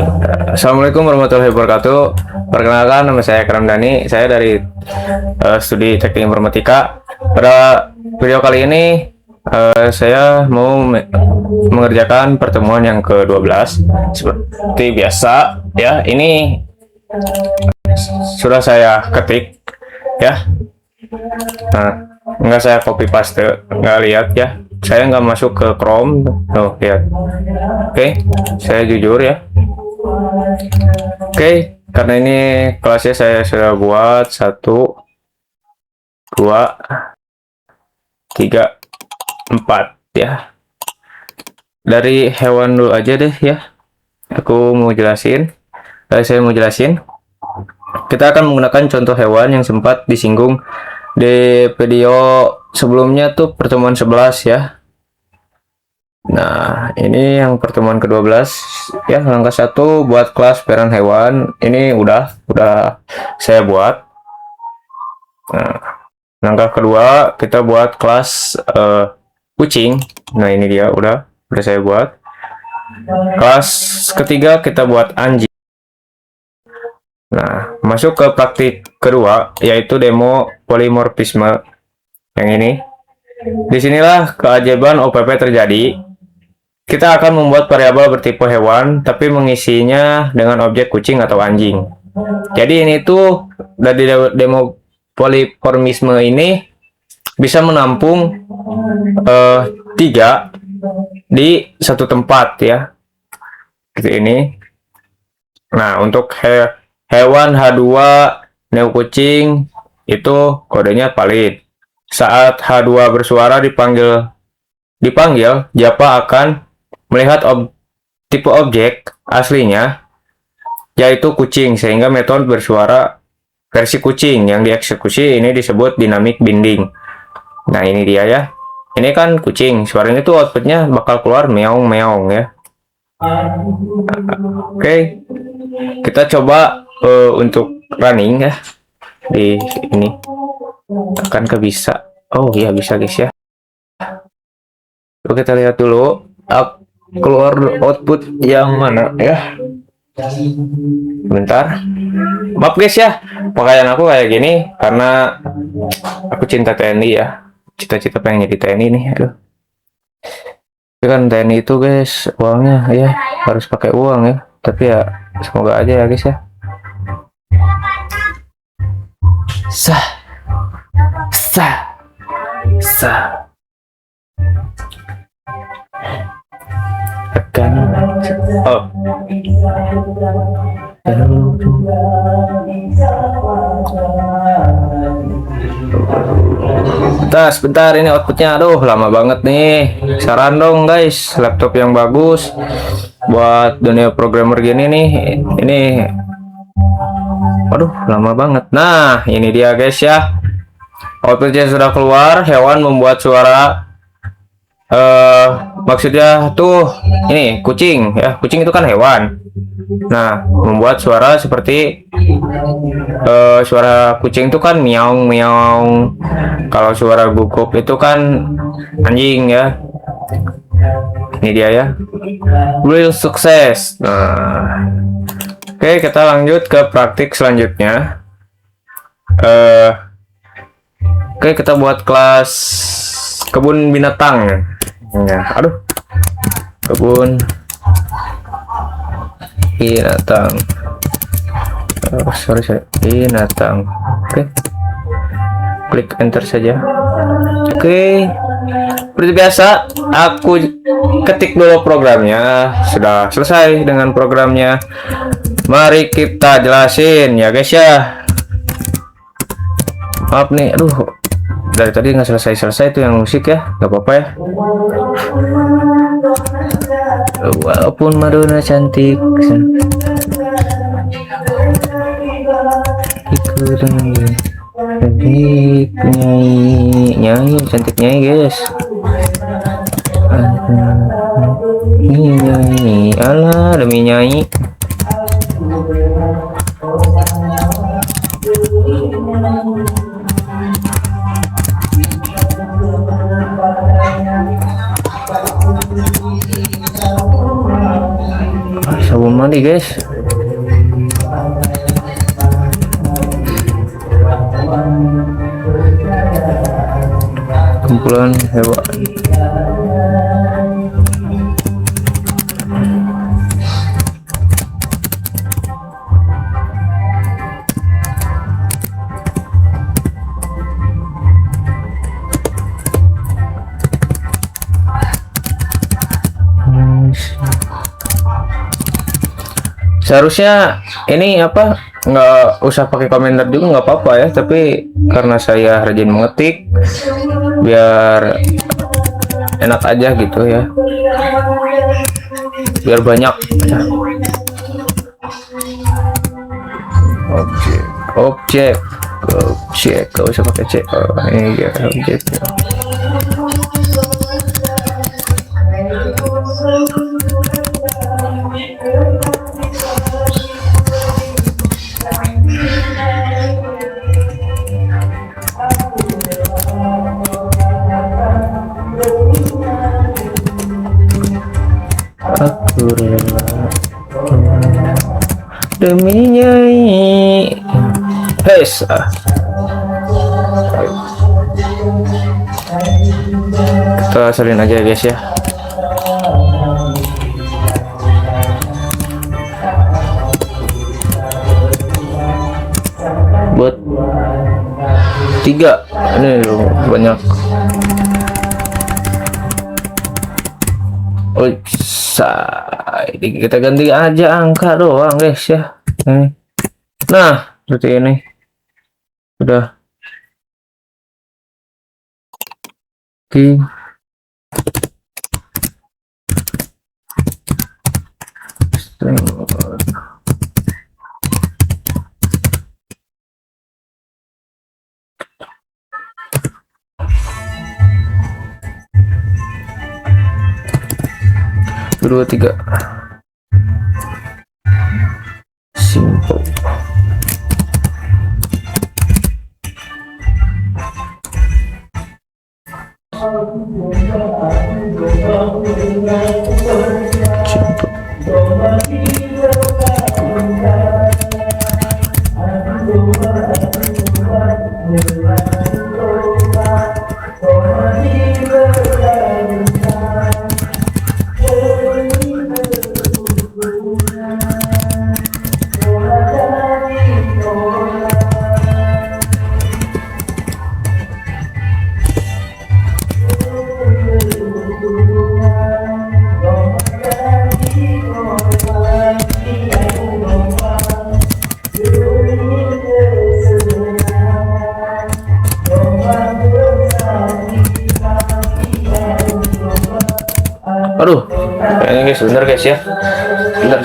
Assalamualaikum warahmatullahi wabarakatuh. Perkenalkan, nama saya Karam Dani. Saya dari Studi Teknik Informatika. Pada video kali ini saya mau mengerjakan pertemuan yang ke-12 seperti biasa ya. Ini sudah saya ketik ya. Nah, nggak saya copy paste, nggak lihat ya. Saya nggak masuk ke Chrome. Tuh, lihat. Oke, saya jujur ya. Oke, karena ini kelasnya saya sudah buat 1, 2, 3, 4 ya. Dari hewan dulu aja deh ya. Saya mau jelasin. Kita akan menggunakan contoh hewan yang sempat disinggung di video sebelumnya tuh pertemuan 11 ya. Nah, ini yang pertemuan ke-12 ya. Langkah 1 buat kelas peran hewan. Ini udah saya buat. Nah, langkah kedua kita buat kelas kucing. Nah, ini dia udah saya buat. Kelas ketiga kita buat anjing. Nah, masuk ke praktik kedua, yaitu demo polimorfisme. Yang ini. Disinilah keajaiban OPP terjadi. Kita akan membuat variabel bertipe hewan, tapi mengisinya dengan objek kucing atau anjing. Jadi ini tuh dari demo polimorfisme ini bisa menampung 3 di satu tempat ya. Seperti ini. Nah, untuk hewan H2 neo kucing itu kodenya valid. Saat H2 bersuara dipanggil, Japa akan melihat tipe objek aslinya yaitu kucing, sehingga metode bersuara versi kucing yang dieksekusi ini disebut dynamic binding. Nah, ini dia ya. Ini kan kucing, suaranya tuh outputnya bakal keluar meong-meong ya. Oke. Kita coba untuk running ya di ini. Akankah bisa? Oh iya, bisa guys ya. Oke, kita lihat dulu keluar output yang mana ya. Bentar, maaf guys ya, pakaian aku kayak gini karena aku cinta TNI ya. Cita-cita pengen jadi TNI nih. Aduh, tapi kan TNI itu guys uangnya ya harus pakai uang ya. Tapi ya semoga aja ya guys ya. Sah. Tekan. Oh. Sebentar, ini outputnya. Aduh, lama banget nih. Saran dong guys, laptop yang bagus buat dunia programmer gini nih. Ini waduh, lama banget. Nah, ini dia guys ya. Outputnya sudah keluar. Hewan membuat suara. Maksudnya tuh ini kucing ya. Kucing itu kan hewan. Nah, membuat suara seperti suara kucing itu kan meong meong. Kalau suara guguk itu kan anjing ya. Ini dia ya. Real sukses. Nah, oke, kita lanjut ke praktik selanjutnya. Oke, kita buat kelas kebun binatang. Ya, aduh. Kebun binatang. Sorry. Binatang. Oke. Klik enter saja. Oke. Seperti biasa, aku ketik dulu programnya. Sudah selesai dengan programnya. Mari kita jelasin ya guys ya. Maaf nih, aduh, dari tadi nggak selesai itu yang musik ya, nggak apa-apa ya. Walaupun Madonna cantik, ikut nyanyi cantik nyanyi guys. Nyanyi, alah demi nyanyi. rumah nih guys. Kumpulan hewan. Seharusnya ini apa, nggak usah pakai komentar juga nggak apa-apa ya, tapi karena saya rajin mengetik biar enak aja gitu ya, biar banyak. Objek gak usah pakai cek. Ini ya objek. Aku rela demi Nyai. Hes. Kita salin aja guys ya. Buat 3 ini loh, banyak. Ini kita ganti aja angka doang guys ya. Nah seperti ini udah. Oke. Dua tiga simple. Aduh, kayaknya guys, bener guys ya. Bener.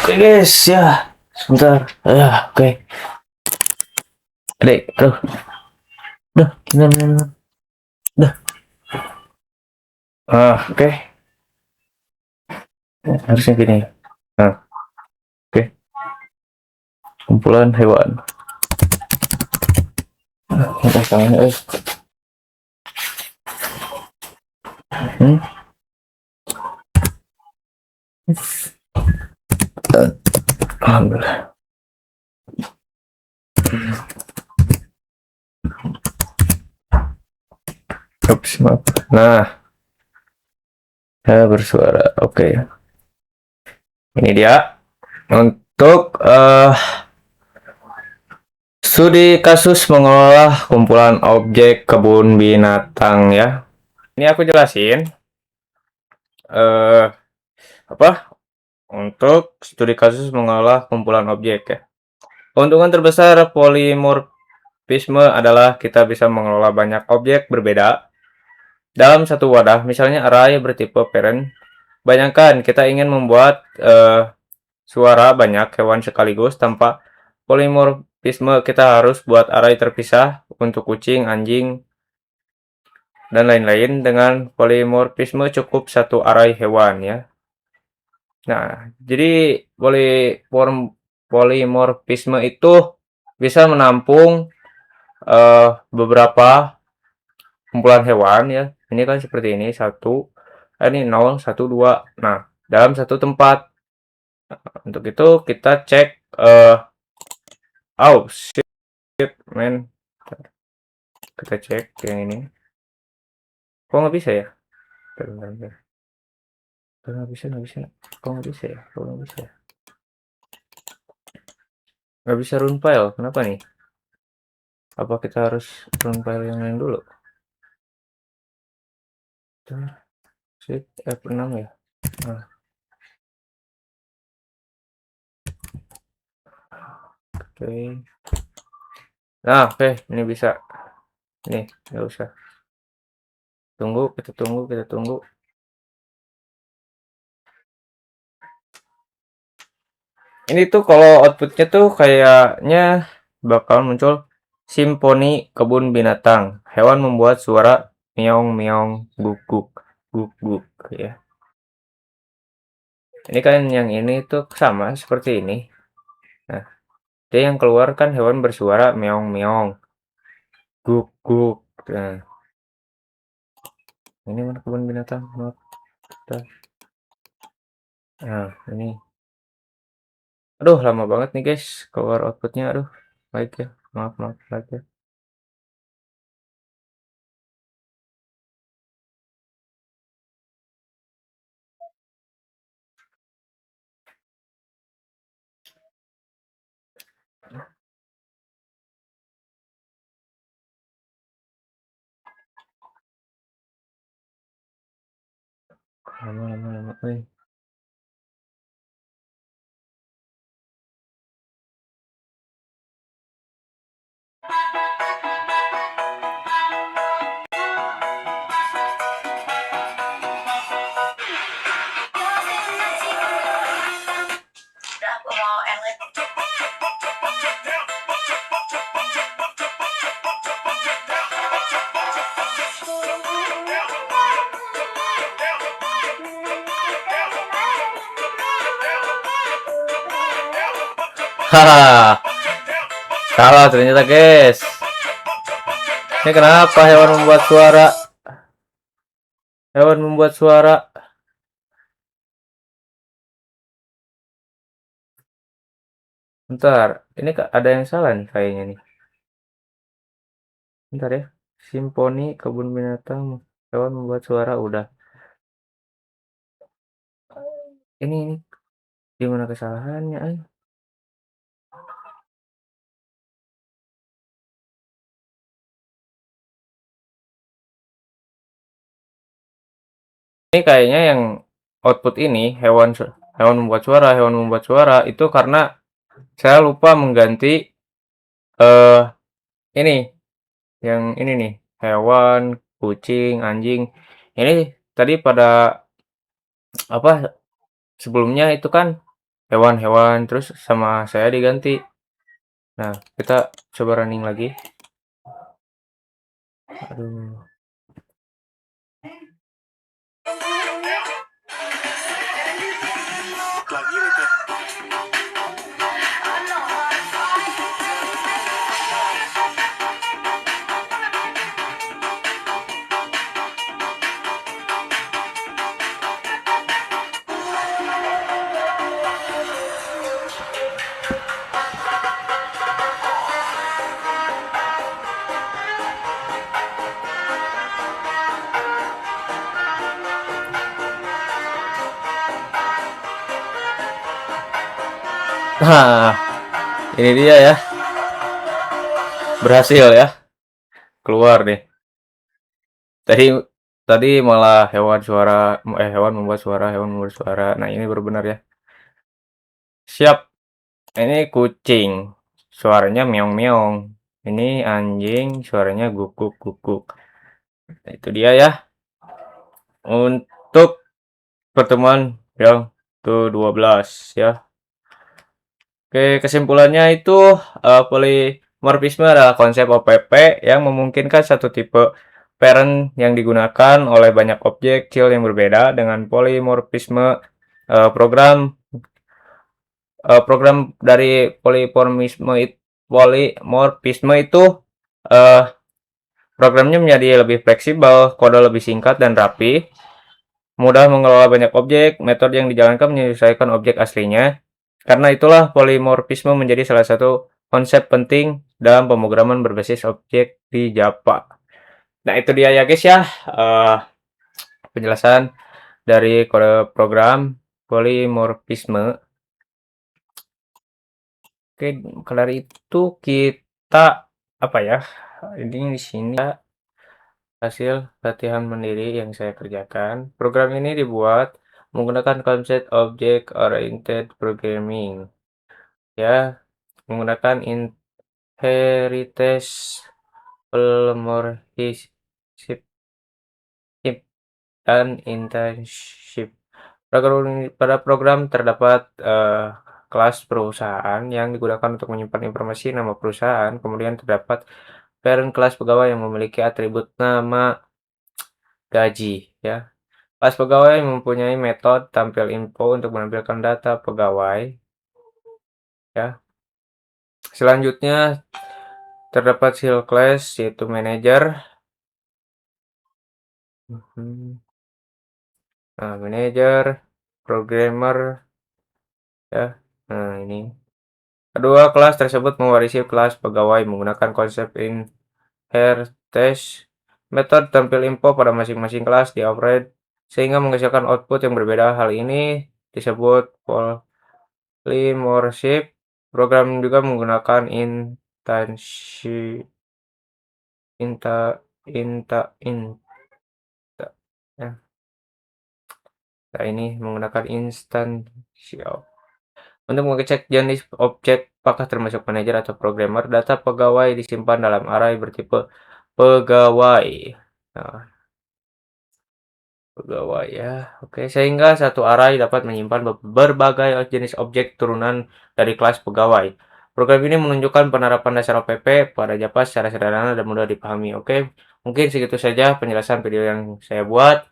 Oke guys ya, sebentar ya. Oke adek, aduh, udah udah. Oke. Harusnya gini. Oke. Kumpulan hewan. Udah kangen Alhamdulillah. Ups, maaf. Nah, bersuara. Oke. Ini dia untuk studi kasus mengolah kumpulan objek kebun binatang ya. Ini aku jelasin. eh apa untuk studi kasus mengolah kumpulan objek ya. Keuntungan terbesar polimorfisme adalah kita bisa mengelola banyak objek berbeda dalam satu wadah, misalnya array bertipe parent. Bayangkan kita ingin membuat suara banyak hewan sekaligus. Tanpa polimorfisme kita harus buat array terpisah untuk kucing, anjing, dan lain-lain. Dengan polimorfisme cukup satu array hewan ya. Nah, jadi polimorfisme itu bisa menampung beberapa kumpulan hewan ya. Ini kan seperti ini, ini 0, 1, 2. Nah, dalam satu tempat. Untuk itu kita cek oh shit man. Kita cek yang ini. Kok nggak bisa ya? Bentar, bentar. Nggak bisa, nggak bisa. Kok nggak bisa ya? Kok nggak bisa ya? Nggak bisa run file. Kenapa nih? Apa kita harus run file yang lain dulu? Shift F6 ya. Nah, oke. Nah, oke, ini bisa. Nih, nggak usah. Tunggu, kita tunggu, kita tunggu. Ini tuh kalau outputnya tuh kayaknya bakal muncul simfoni kebun binatang. Hewan membuat suara meong meong guk guk guk guk ya. Ini kan yang ini tuh sama seperti ini. Nah, dia yang keluar kan hewan bersuara meong meong guk guk. Nah, ini mana kebun binatang? Nah, ini. Aduh, lama banget nih guys keluar outputnya. Aduh, baik ya. Maaf, maaf, baik ya. Lama, lama, lama. Haha, salah ternyata guys. Ini kenapa hewan membuat suara? Hewan membuat suara. Bentar, ini ada yang salah nih kayaknya nih. Bentar ya. Simfoni kebun binatang hewan membuat suara udah. Ini gimana kesalahannya? Ini kayaknya yang output ini hewan membuat suara itu karena saya lupa mengganti eh ini yang ini nih, hewan, kucing, anjing. Ini tadi pada apa sebelumnya itu kan hewan-hewan terus sama saya diganti. Nah, kita coba running lagi. Aduh. Nah, ini dia ya. Berhasil ya. Keluar nih. Tadi Tadi malah hewan membuat suara, hewan membuat suara. Nah, ini baru benar ya. Siap. Ini kucing, suaranya meong-meong. Ini anjing, suaranya guguk-guguk. Nah, itu dia ya untuk pertemuan yang ke-12 ya. Oke, kesimpulannya itu polimorfisme adalah konsep OPP yang memungkinkan satu tipe parent yang digunakan oleh banyak objek kecil yang berbeda. Dengan polimorfisme program program dari polimorfisme itu eh, programnya menjadi lebih fleksibel, kode lebih singkat dan rapi, mudah mengelola banyak objek, metode yang dijalankan menyesuaikan objek aslinya. Karena itulah polimorfisme menjadi salah satu konsep penting dalam pemrograman berbasis objek di Java. Nah, itu dia ya guys ya, penjelasan dari kode program polimorfisme. Oke, kalau itu kita apa ya? Ini di sini hasil latihan mandiri yang saya kerjakan. Program ini dibuat menggunakan konsep Object Oriented Programming, ya, menggunakan inheritance, polymorphism, dan internship. Pada program terdapat kelas perusahaan yang digunakan untuk menyimpan informasi nama perusahaan. Kemudian terdapat parent kelas pegawai yang memiliki atribut nama, gaji, ya. Kelas pegawai mempunyai metode tampil info untuk menampilkan data pegawai, ya. Selanjutnya terdapat skill class yaitu manager. Nah, manager, programmer, ya. Nah, ini. Kedua kelas tersebut mewarisi kelas pegawai menggunakan konsep inheritance. Metode tampil info pada masing-masing kelas dioperate sehingga menghasilkan output yang berbeda. Hal ini disebut polymorphic. Program juga menggunakan instansi inta inta inta ya. Nah, ini menggunakan instansi untuk mengecek jenis objek apakah termasuk manajer atau programmer. Data pegawai disimpan dalam array bertipe pegawai. Nah, pegawai ya. Oke, sehingga satu array dapat menyimpan berbagai jenis objek turunan dari kelas pegawai. Program ini menunjukkan penerapan dasar OPP pada Java secara sederhana dan mudah dipahami. Oke, mungkin segitu saja penjelasan video yang saya buat.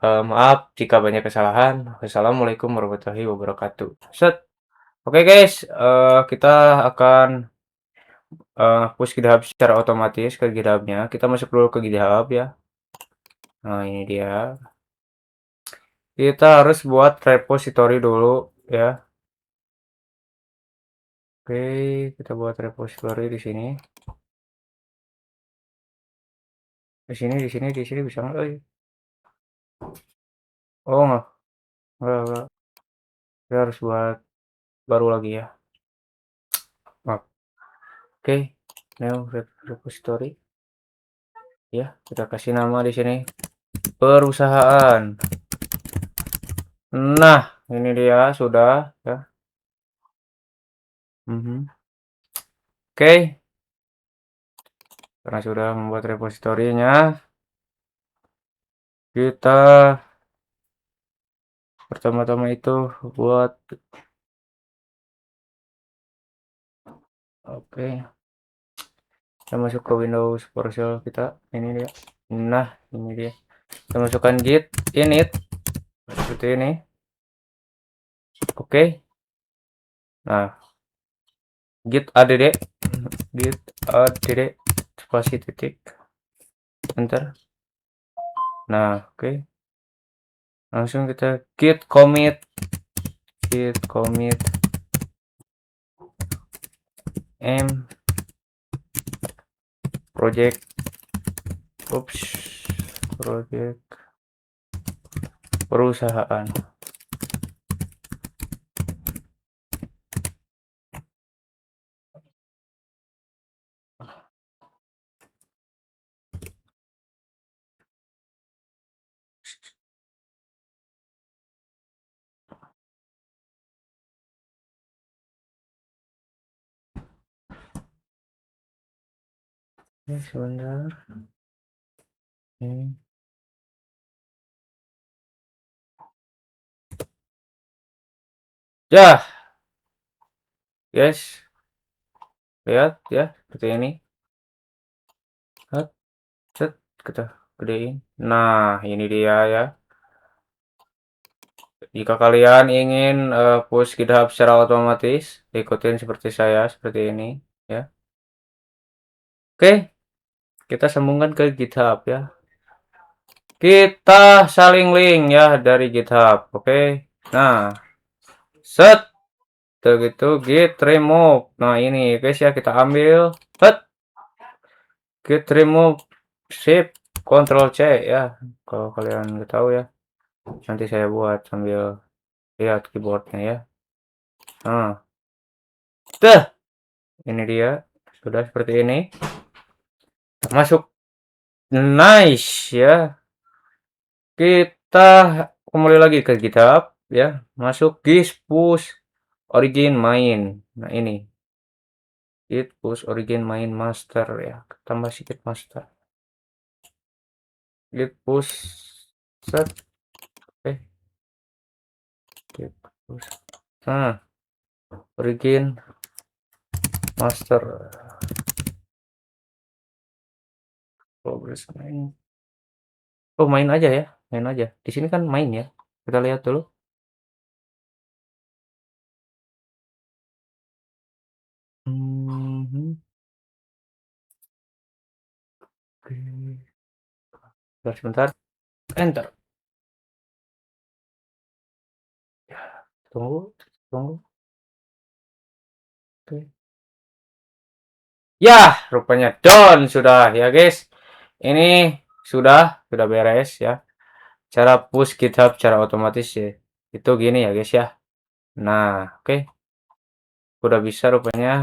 Maaf jika banyak kesalahan. Wassalamualaikum warahmatullahi wabarakatuh. Set. Oke guys, kita akan push GitHub secara otomatis ke GitHub-nya. Kita masuk dulu ke GitHub ya. Nah, ini dia. Kita harus buat repository dulu ya. Oke, kita buat repository di sini. Di sini bisa nggak? Oh, nggak. Kita harus buat baru lagi ya. Maaf. Oke, new repository. Ya, kita kasih nama di sini perusahaan. Nah, ini dia sudah ya. Oke, karena sudah membuat repositorinya, kita pertama-tama itu buat oke, kita masuk ke Windows PowerShell kita. Ini dia. Nah, ini dia. Kita masukkan git init seperti ini. Oke. Nah, git add spasi titik enter. Nah, oke. Langsung kita git commit m project perusahaan. Sebentar. Ini. Ya, guys, lihat ya seperti ini. Set, set, kita gedein. Nah, ini dia ya. Jika kalian ingin push GitHub secara otomatis, ikutin seperti saya seperti ini ya. Oke, kita sambungkan ke GitHub ya. Kita saling link ya dari GitHub. Oke. Nah, set begitu git remove. Nah, ini guys ya kita ambil. Set git remove shift Ctrl C ya. Kalau kalian nggak tahu ya. Nanti saya buat sambil lihat keyboardnya ya. Nah, tuh. Ini dia. Sudah seperti ini. Masuk. Nice ya. Kita kembali lagi ke GitHub ya. Masuk git push origin main. Nah, ini git push origin main master ya. Tambah sedikit master. Git push set. Git push. Nah, origin master progress main. Oh, main aja ya. Main aja. Di sini kan main ya. Kita lihat dulu. Mhm. Oke. Sebentar. Enter. Tunggu, tunggu. Oke. Ya, rupanya done sudah ya guys. Ini sudah beres ya. Cara push GitHub secara otomatis ya. Itu gini ya guys ya. Nah, oke. Udah bisa rupanya.